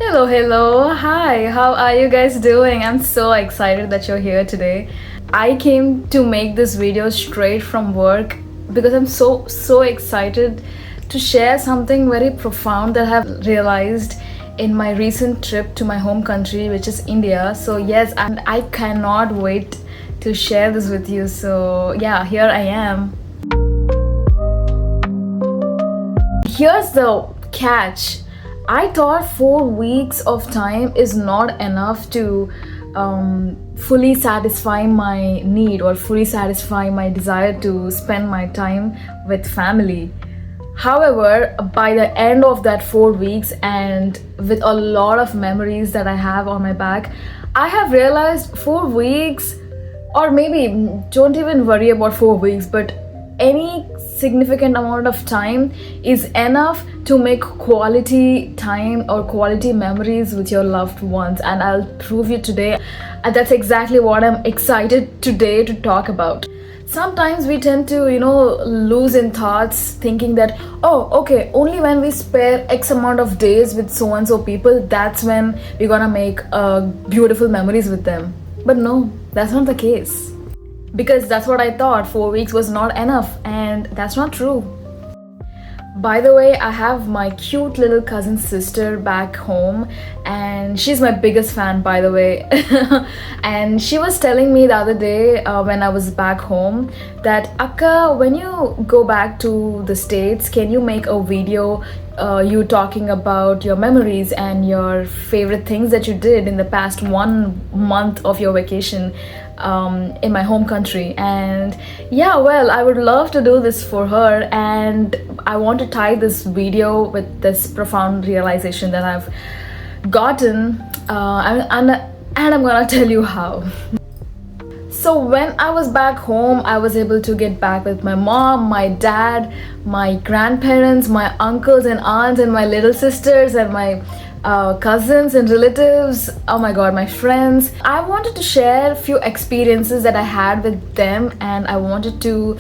Hello, hello. Hi, how are you guys doing? I'm so excited that you're here today. I came to make this video straight from work because I'm so excited to share something very profound that I've realized in my recent trip to my home country, which is India. So, yes, and I cannot wait to share this with you. So, yeah, here I am. Here's the catch. I thought 4 weeks of time is not enough to fully satisfy my need or fully satisfy my desire to spend my time with family. However, by the end of that 4 weeks and with a lot of memories that I have on my back, I have realized 4 weeks, or maybe don't even worry about 4 weeks, but any significant amount of time is enough to make quality time or quality memories with your loved ones, and I'll prove you today. And that's exactly what I'm excited today to talk about. Sometimes we tend to lose in thoughts thinking that, oh, okay, only when we spare x amount of days with so and so people, that's when we're gonna make beautiful memories with them. But no, that's not the case, because that's what I thought. 4 weeks was not enough, and that's not true. By the way, I have my cute little cousin sister back home, and she's my biggest fan, by the way. And she was telling me the other day when I was back home that, Akka, when you go back to the States, can you make a video you talking about your memories and your favorite things that you did in the past 1 month of your vacation in my home country? And yeah, well, I would love to do this for her, and I want to tie this video with this profound realization that I've gotten, and I'm gonna tell you how. So when I was back home, I was able to get back with my mom, my dad, my grandparents, my uncles and aunts, and my little sisters, and my cousins and relatives. Oh my god, my friends. I wanted to share a few experiences that I had with them, and I wanted to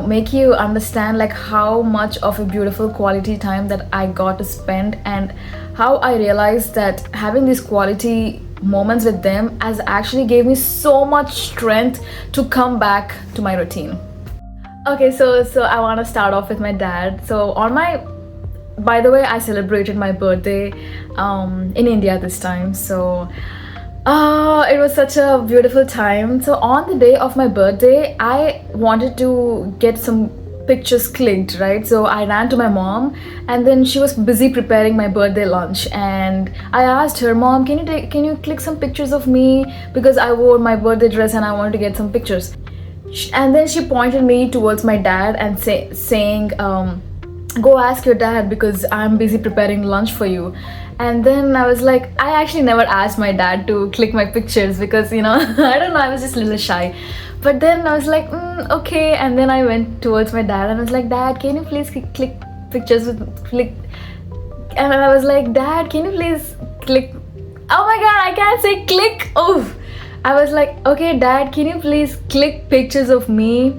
make you understand like how much of a beautiful quality time that I got to spend, and how I realized that having these quality moments with them has actually gave me so much strength to come back to my routine. Okay, so I want to start off with my dad. So by the way, I celebrated my birthday in India this time. So it was such a beautiful time. So on the day of my birthday, I wanted to get some pictures clicked, right? So I ran to my mom, and then she was busy preparing my birthday lunch, and I asked her, Mom, can you click some pictures of me, because I wore my birthday dress and I wanted to get some pictures. And then she pointed me towards my dad and saying, go ask your dad, because I'm busy preparing lunch for you. And then I was like, I actually never asked my dad to click my pictures because I don't know, I was just a little shy. But then I was like, okay. And then I went towards my dad and I was like, Dad, can you please click pictures with click? And I was like, Dad, can you please click? Oh my god, I can't say click. Oh, I was like, okay, Dad, can you please click pictures of me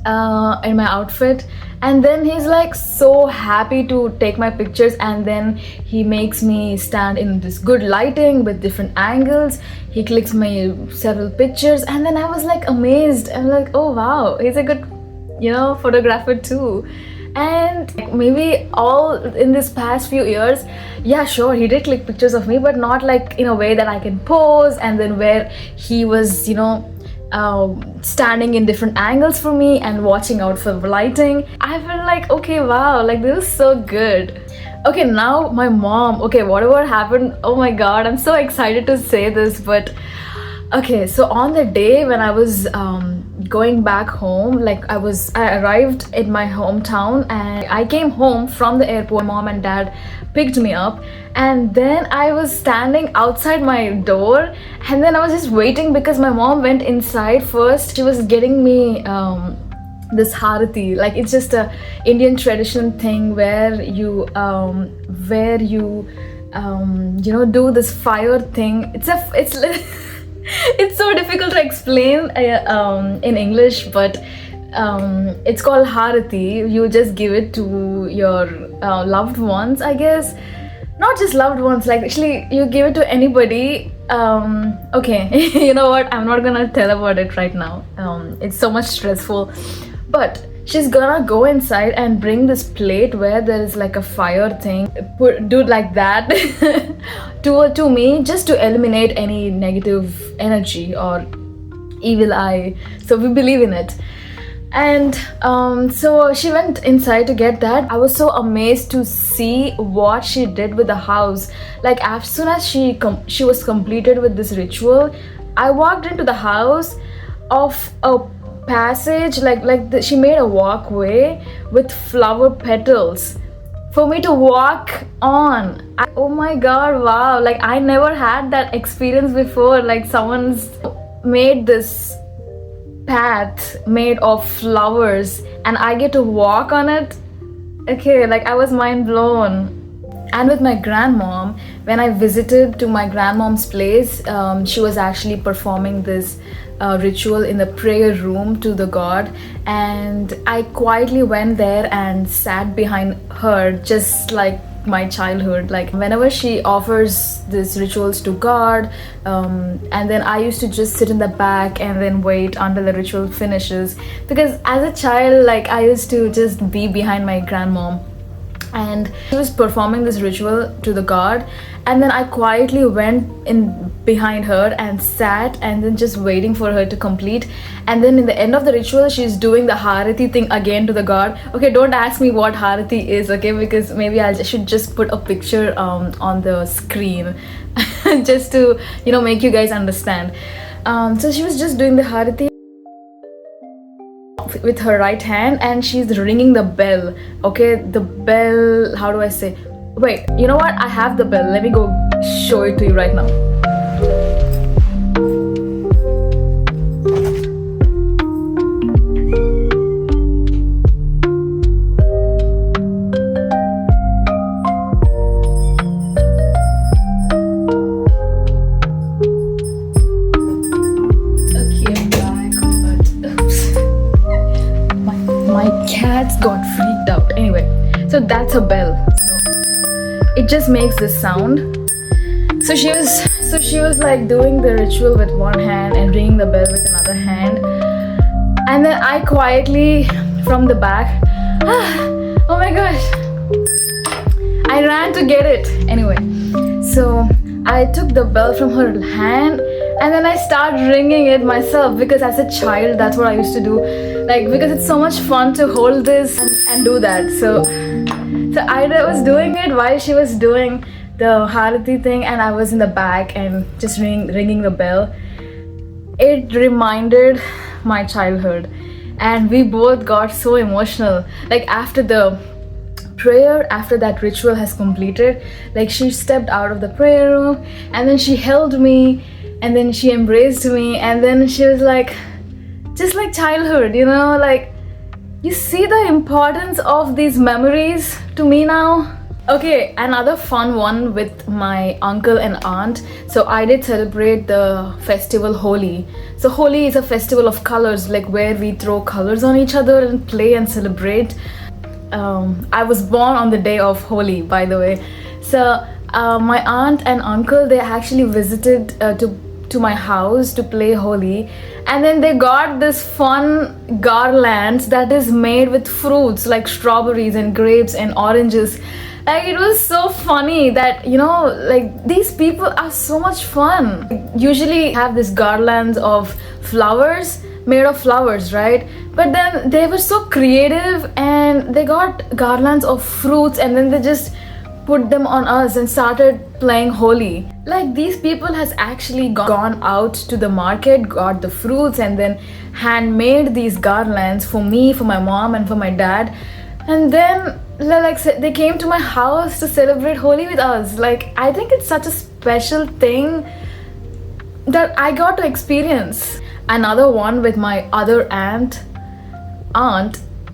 in my outfit? And then he's like so happy to take my pictures, and then he makes me stand in this good lighting with different angles. He clicks my several pictures, and then I was like amazed. I'm like, oh wow, he's a good photographer too. And maybe all in this past few years, yeah, sure, he did click pictures of me, but not like in a way that I can pose, and then where he was standing in different angles for me and watching out for lighting. I felt like, okay, wow, like this is so good. Okay, now my mom, okay, whatever happened, oh my god, I'm so excited to say this, but okay, so on the day when I was going back home, like I arrived in my hometown, and I came home from the airport. Mom and dad picked me up, and then I was standing outside my door, and then I was just waiting because my mom went inside first. She was getting me this harati, like it's just a Indian traditional thing where you do this fire thing. It's it's so difficult to explain in English, but it's called harati. You just give it to your loved ones, I guess. not just loved ones, like actually you give it to anybody. Okay, you know what, I'm not gonna tell about it right now. It's so much stressful, but she's gonna go inside and bring this plate where there is like a fire thing, do it like that to me, just to eliminate any negative energy or evil eye. So we believe in it. And so she went inside to get that. I was so amazed to see what she did with the house. Like as soon as she was completed with this ritual, I walked into the house of a passage, she made a walkway with flower petals for me to walk on. Oh my god, wow, like I never had that experience before. Like someone's made this path made of flowers and I get to walk on it. Okay, like I was mind blown. And with my grandmom, when I visited to my grandmom's place, she was actually performing this ritual in the prayer room to the god, and I quietly went there and sat behind her, just like my childhood. Like whenever she offers these rituals to god, and then I used to just sit in the back and then wait until the ritual finishes, because as a child, like I used to just be behind my grandmom, and she was performing this ritual to the god, and then I quietly went in behind her and sat and then just waiting for her to complete. And then in the end of the ritual, she's doing the harati thing again to the god. Okay, don't ask me what harati is, okay, because maybe should just put a picture on the screen just to make you guys understand. So she was just doing the harati with her right hand, and she's ringing the bell. Okay, the bell, how do I say, wait, you know what, I have the bell, let me go show it to you right now. Cats got freaked out. Anyway, so that's a bell. So it just makes this sound. So she was like doing the ritual with one hand and ringing the bell with another hand. And then I quietly from the back, oh my gosh, I ran to get it. Anyway, so I took the bell from her hand and then I started ringing it myself, because as a child that's what I used to do, like because it's so much fun to hold this and do that. So I was doing it while she was doing the harati thing, and I was in the back and just ringing the bell. It reminded my childhood, and we both got so emotional. Like after the prayer, after that ritual has completed, like she stepped out of the prayer room and then she held me and then she embraced me, and then she was like, just like childhood, like you see the importance of these memories to me now. Okay, another fun one with my uncle and aunt. So I did celebrate the festival Holi. So Holi is a festival of colors, like where we throw colors on each other and play and celebrate. I was born on the day of Holi, by the way. So my aunt and uncle, they actually visited to my house to play Holi, and then they got this fun garlands that is made with fruits like strawberries and grapes and oranges. Like it was so funny that like these people are so much fun. Usually have this garlands of flowers, made of flowers, right? But then they were so creative and they got garlands of fruits and then they just put them on us and started playing Holi. Like these people has actually gone out to the market, got the fruits, and then handmade these garlands for me, for my mom, and for my dad. And then like they came to my house to celebrate Holi with us. Like I think it's such a special thing that I got to experience. Another one with my other aunt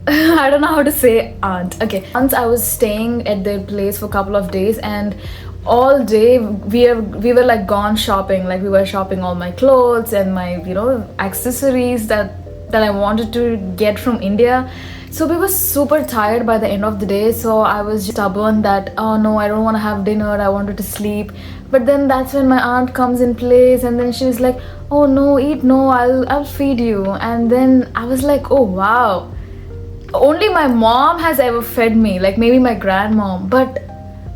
I don't know how to say aunt. Okay, once I was staying at their place for a couple of days, and all day we were like gone shopping. Like we were shopping all my clothes and my accessories that I wanted to get from India. So we were super tired by the end of the day, so I was just stubborn that, oh no, I don't want to have dinner, I wanted to sleep. But then that's when my aunt comes in place, and then she was like, oh no, eat, no, I'll feed you. And then I was like, oh wow, only my mom has ever fed me, like maybe my grandmom. But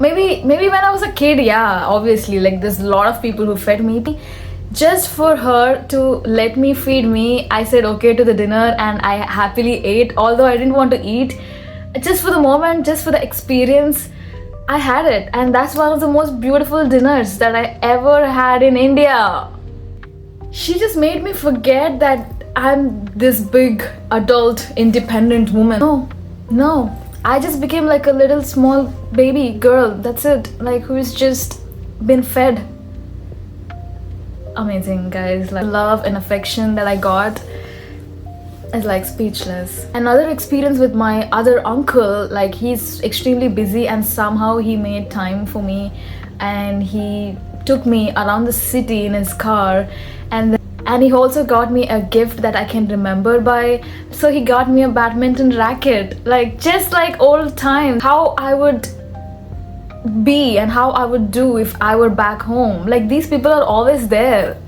maybe when I was a kid, yeah, obviously, like there's a lot of people who fed me. Just for her to let me feed me, I said okay to the dinner, and I happily ate, although I didn't want to eat. Just for the moment, just for the experience, I had it, and that's one of the most beautiful dinners that I ever had in India. She just made me forget that I'm this big adult independent woman. No, I just became like a little small baby girl, that's it, like who's just been fed. Amazing, guys. Like love and affection that I got is like speechless. Another experience with my other uncle, like he's extremely busy and somehow he made time for me, and he took me around the city in his car, and he also got me a gift that I can remember by. So he got me a badminton racket, like just like old times, how I would be and how I would do if I were back home. Like these people are always there.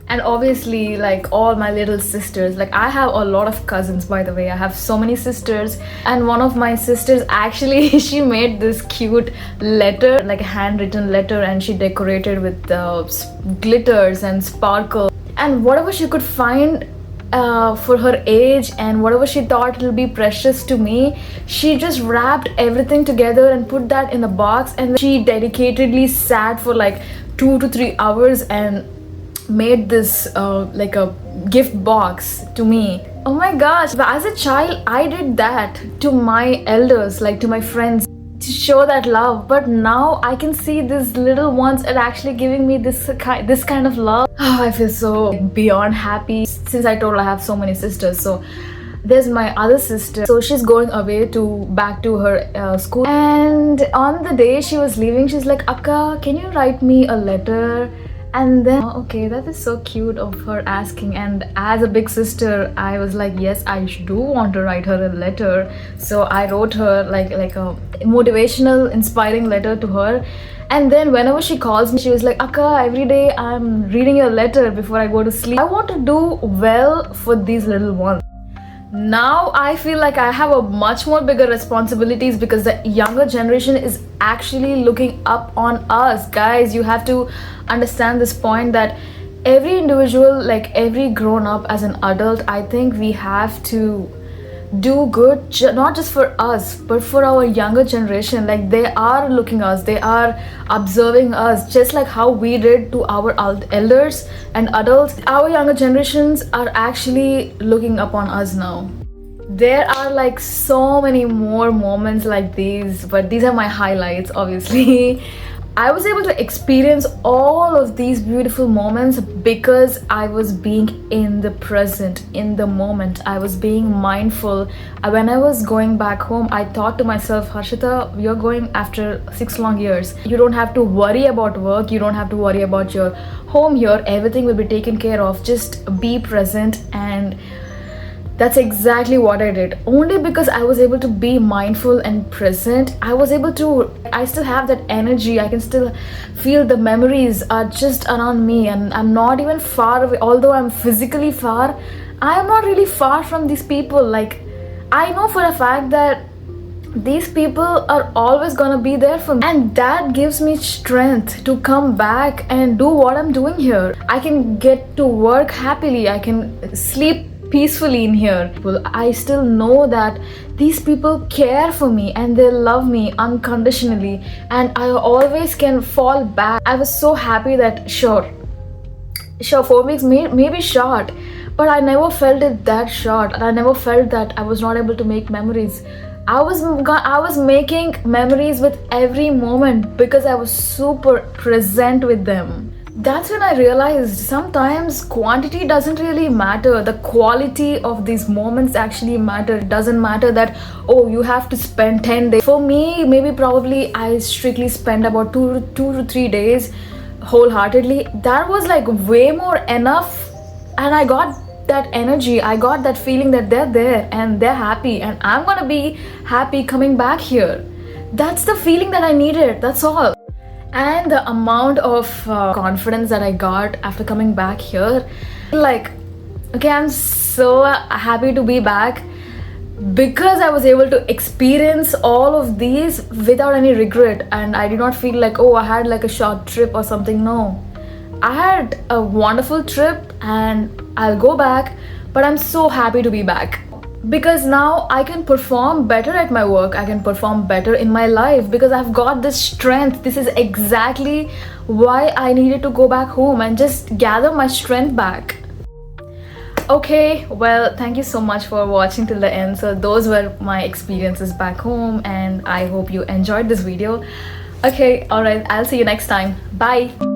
And obviously, like all my little sisters, like I have a lot of cousins, by the way. I have so many sisters, and one of my sisters actually she made this cute letter, like a handwritten letter, and she decorated with glitters and sparkle and whatever she could find for her age, and whatever she thought it'll be precious to me, she just wrapped everything together and put that in a box, and she dedicatedly sat for like 2 to 3 hours and made this like a gift box to me. Oh my gosh, as a child I did that to my elders, like to my friends, to show that love. But now I can see these little ones are actually giving me this kind of love. Oh, I feel so beyond happy. Since I told I have so many sisters, so there's my other sister, so she's going away to back to her school, and on the day she was leaving, she's like, Akka, can you write me a letter? And then okay, that is so cute of her asking, and as a big sister I was like, yes, I do want to write her a letter. So I wrote her like a motivational inspiring letter to her. And then whenever she calls me, she was like, Akka, every day I'm reading your letter before I go to sleep. I want to do well for these little ones. Now I feel like I have a much more bigger responsibilities because the younger generation is actually looking up on us. Guys, you have to understand this point that every individual, like every grown up as an adult, I think we have to do good, not just for us but for our younger generation. Like they are looking us, they are observing us, just like how we did to our elders and adults. Our younger generations are actually looking upon us now. There are like so many more moments like these, but these are my highlights, obviously. I was able to experience all of these beautiful moments because I was being in the present, in the moment. I was being mindful. When I was going back home, I thought to myself, Harshita, you're going after 6 long years. You don't have to worry about work. You don't have to worry about your home here. Everything will be taken care of. Just be present. And that's exactly what I did. Only because I was able to be mindful and present, I still have that energy. I can still feel the memories are just around me, and I'm not even far away. Although I'm physically far, I am not really far from these people. Like, I know for a fact that these people are always gonna be there for me, and that gives me strength to come back and do what I'm doing here. I can get to work happily. I can sleep peacefully in here. I still know that these people care for me and they love me unconditionally, and I always can fall back. I was so happy that sure 4 weeks may be short, but I never felt it that short. I never felt that I was not able to make memories. I was making memories with every moment because I was super present with them. That's when I realized sometimes quantity doesn't really matter. The quality of these moments actually matter. It doesn't matter that, oh, you have to spend 10 days. For me, maybe probably I strictly spend about 2 to 3 days wholeheartedly. That was like way more enough, and I got that energy, I got that feeling that they're there and they're happy and I'm gonna be happy coming back here. That's the feeling that I needed, that's all. And the amount of confidence that I got after coming back here, like, okay, I'm so happy to be back because I was able to experience all of these without any regret, and I did not feel like, oh, I had like a short trip or something. No, I had a wonderful trip and I'll go back, but I'm so happy to be back because now I can perform better at my work. I can perform better in my life because I've got this strength. This is exactly why I needed to go back home and just gather my strength back. Okay, well, thank you so much for watching till the end. So those were my experiences back home and I hope you enjoyed this video. Okay, alright, I'll see you next time. Bye.